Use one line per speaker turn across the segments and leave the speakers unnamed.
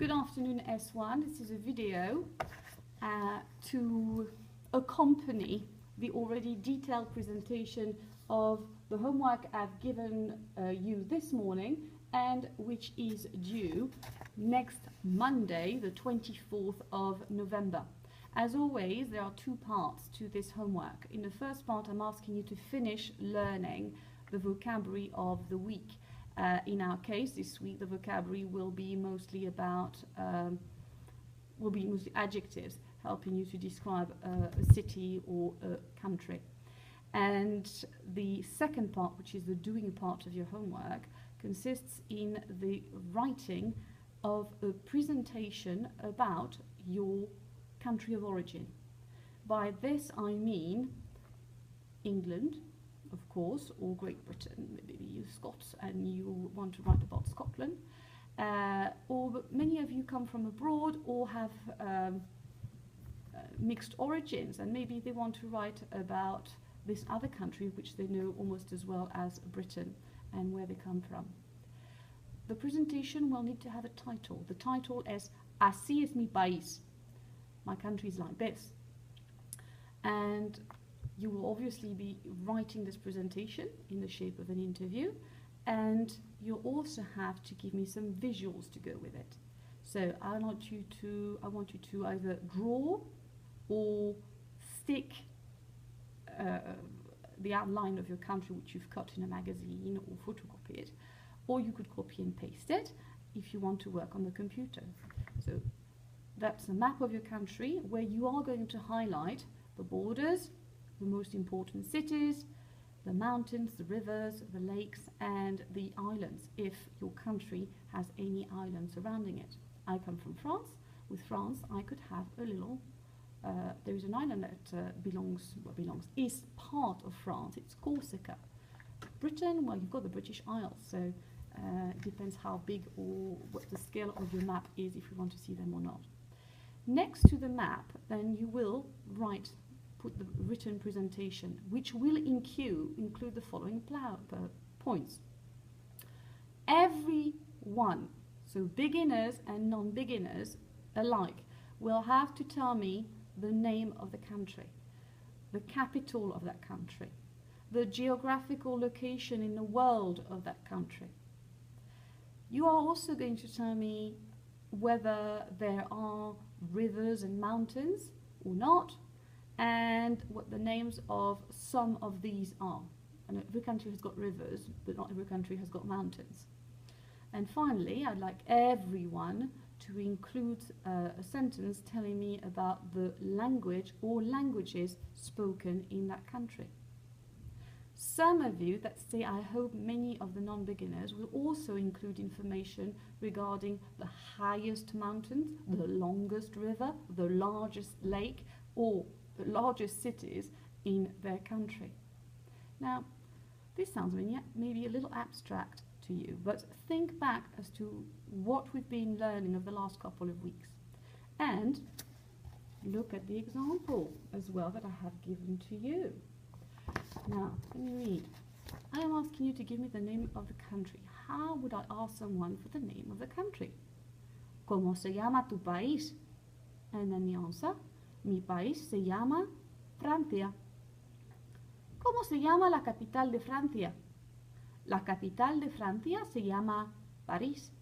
Good afternoon, S1. This is a video to accompany the already detailed presentation of the homework I've given you this morning and which is due next Monday, the 24th of November. As always, there are two parts to this homework. In the first part, I'm asking you to finish learning the vocabulary of the week. In our case, this week, the vocabulary will be mostly about, mostly adjectives, helping you to describe a city or a country. And the second part, which is the doing part of your homework, consists in the writing of a presentation about your country of origin. By this I mean England, of course, or Great Britain. Maybe you're Scots and you want to write about Scotland, or many of you come from abroad or have mixed origins, and maybe they want to write about this other country which they know almost as well as Britain and where they come from. The presentation will need to have a title. The title is Así es mi país. My country is like this. And you will obviously be writing this presentation in the shape of an interview, and you'll also have to give me some visuals to go with it. So I want you to either draw or stick the outline of your country which you've cut in a magazine or photocopy it, or you could copy and paste it if you want to work on the computer. So that's a map of your country where you are going to highlight the borders, the most important cities, the mountains, the rivers, the lakes, and the islands, if your country has any islands surrounding it. I come from France. With France, I could have a little, there is an island that is part of France. It's Corsica. Britain, well, you've got the British Isles, so it depends how big or what the scale of your map is, if you want to see them or not. Next to the map, then you will put the written presentation, which will include the following points. Everyone, so beginners and non-beginners alike, will have to tell me the name of the country, the capital of that country, the geographical location in the world of that country. You are also going to tell me whether there are rivers and mountains or not, and what the names of some of these are. And every country has got rivers, but not every country has got mountains. And finally, I'd like everyone to include a sentence telling me about the language or languages spoken in that country. Some of you that say, I hope many of the non-beginners will also include information regarding the highest mountains, the longest river, the largest lake, or the largest cities in their country. Now, this sounds maybe a little abstract to you, but think back as to what we've been learning over the last couple of weeks. And look at the example as well that I have given to you. Now, let me read. I am asking you to give me the name of the country. How would I ask someone for the name of the country? ¿Cómo se llama tu país? And then the answer, mi país se llama Francia. ¿Cómo se llama la capital de Francia? La capital de Francia se llama París.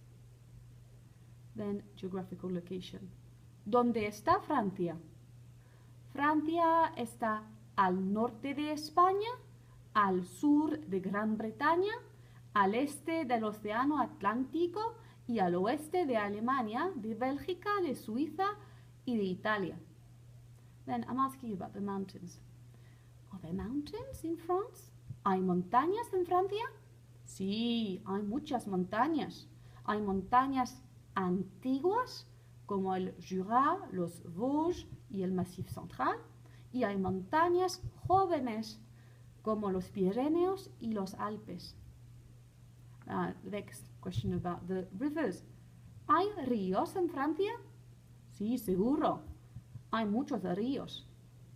Then geographical location. ¿Dónde está Francia? Francia está al norte de España, al sur de Gran Bretaña, al este del Océano Atlántico y al oeste de Alemania, de Bélgica, de Suiza y de Italia. Then I'm asking you about the mountains. Are there mountains in France? ¿Hay montañas en Francia? Sí, hay muchas montañas. Hay montañas antiguas como el Jura, los Vosges y el Massif Central, y hay montañas jóvenes como los Pirineos y los Alpes. The next question about the rivers. ¿Hay ríos en Francia? Sí, seguro. Hay muchos ríos.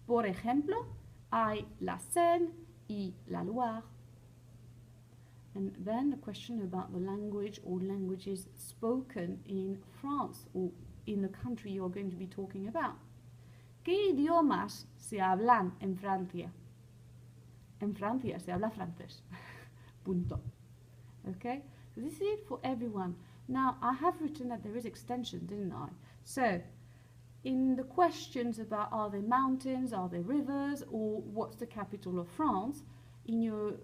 Por ejemplo, hay la Seine y la Loire. And then the question about the language or languages spoken in France or in the country you're going to be talking about. ¿Qué idiomas se hablan en Francia? En Francia se habla francés. Punto. Okay? So this is it for everyone. Now, I have written that there is extension, didn't I? So, in the questions about are there mountains, are there rivers, or what's the capital of France, you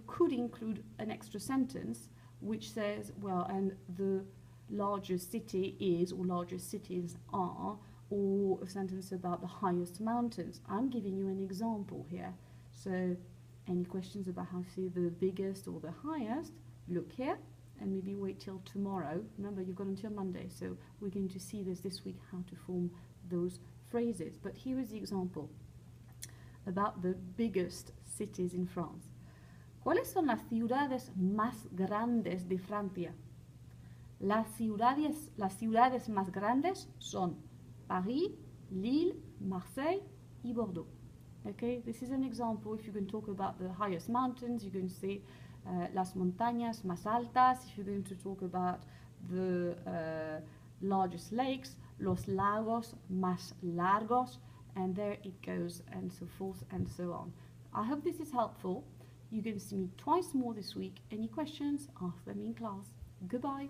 could include an extra sentence which says, well, and the largest city is, or largest cities are, or a sentence about the highest mountains. I'm giving you an example here. So, any questions about how to say the biggest or the highest, look here and maybe wait till tomorrow. Remember, you've got until Monday, so we're going to see this week how to form those phrases. But here is the example about the biggest cities in France. ¿Cuáles son las ciudades más grandes de Francia? Las ciudades más grandes son Paris, Lille, Marseille y Bordeaux. Okay, this is an example. If you're going to talk about the highest mountains, you're going to say las montañas más altas. If you're going to talk about the largest lakes, los lagos más largos, and there it goes, and so forth and so on. I hope this is helpful. You're going to see me twice more this week. Any questions? Ask them in class. Goodbye.